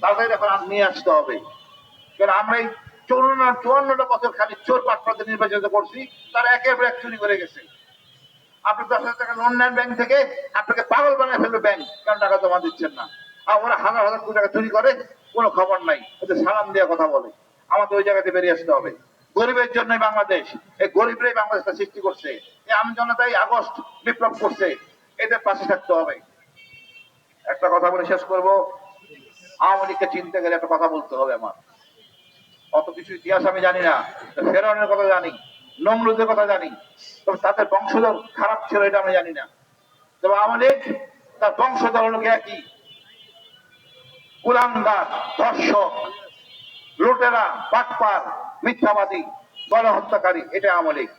তাদের এখন নিয়ে আসতে হবে। কারণ আমরা এই 54টা বছর খালি চোর পাটপাতে নির্বাচিত করছি, তারা একের পর এক চুরি করে গেছে। আপনি 10,000 টাকা লোন নেন ব্যাংক থেকে, আপনাকে পাগল বানায় ফেলবে ব্যাংক, কারণ টাকা জমা দিচ্ছেন না। আর ওরা হাজার হাজার কোটি টাকা চুরি করে, কোনো খবর নাই, ওদের সালাম দিয়ে কথা বলে। আমাদের ওই জায়গাতে বেরিয়ে আসতে হবে। গরিবের জন্যই বাংলাদেশ, এই গরিবরাই বাংলাদেশটা সৃষ্টি করছে, এই আম জনতাই আগস্ট বিপ্লব করছে, এদের পাশে থাকতে হবে। একটা কথা বলে শেষ করবো, আওয়ামী লীগকে চিনতে গেলে একটা কথা বলতে হবে আমার। অত কিছু ইতিহাস আমি জানি না, ফেরাউনের কথা জানি, নমরুদের কথা জানি, তবে তাদের বংশধর খারাপ ছিল এটা আমি জানি না। তবে আওয়ামী লীগ তার বংশধর লোক একই, কুলাঙ্গার, ধর্ষক, লুটেরা, বাটপার, মিথ্যাবাদী, গণহত্যাকারী, এটা আওয়ামী লীগ।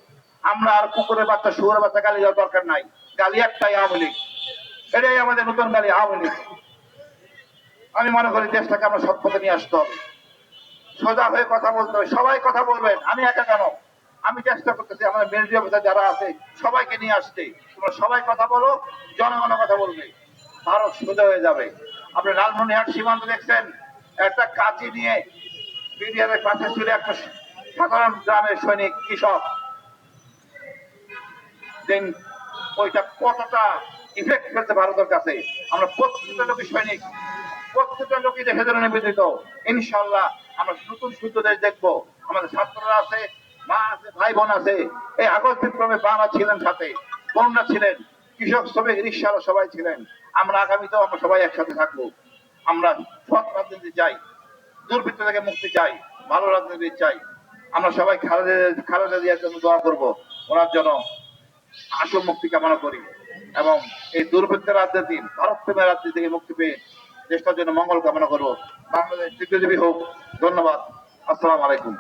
আমরা আর কুকুরের বাচ্চা, শুয়োরের বাচ্চা গালি দেওয়ার দরকার নাই, গালি একটাই, আওয়ামী লীগ। এটাই আমাদের নতুন গালি, আওয়ামী লীগ। আমি মনে করি দেশটাকে আমরা সৎ পথে নিয়ে আসতে হবে, সোজা হয়ে কথা বলতে হবে। সবাই কথা বলবেন, আমি একা কেন, আমি চেষ্টা করতেছি আমাদের মিলিটারি অফিসার যারা আছে সবাইকে নিয়ে আসতে। তোমরা সবাই কথা বলো, জনগণ কথা বলবে, ভারত সোজা হয়ে যাবে। আপনি লালমনিরহাট সীমান্ত দেখছেন, একটা কাঁচি নিয়ে বিডিআরের কাছে ছিল একটা সাধারণ গ্রামের সৈনিক, কৃষক, দেন ওইটা কতটা ইফেক্ট ফেলছে ভারতের কাছে। আমরা প্রত্যেকটা লোকের সৈনিক, প্রত্যেকটা লোকই দেশের জন্য নিবেদিত। ইনশাল্লাহ আমরা নতুন শুদ্ধ দেশ দেখবো। আমাদের ছাত্ররা আছে, মা আছে, ভাই বোন আছে। এই আগস্ট বিপ্লবে বাবা ছিলেন সাথে, বোনরা ছিলেন, কৃষক, শ্রমিক, রিক্সাওয়ালা সবাই ছিলেন। আমরা আগামীতেও আমরা সবাই একসাথে থাকবো। আমরা সৎ রাজনীতি চাই, দুর্বৃত্ত থেকে মুক্তি চাই, ভালো রাজনীতি চাই। আমরা সবাই খালেদা জিয়ার জন্য দোয়া করবো, ওনার জন্য আসল মুক্তি কামনা করি, এবং এই দুর্বৃত্তের রাজনীতি, ভারত প্রেমের রাজনীতি থেকে মুক্তি পেয়ে দেশটার জন্য মঙ্গল কামনা করবো। বাংলাদেশ দীর্ঘজীবী হোক। ধন্যবাদ। আসসালামু আলাইকুম।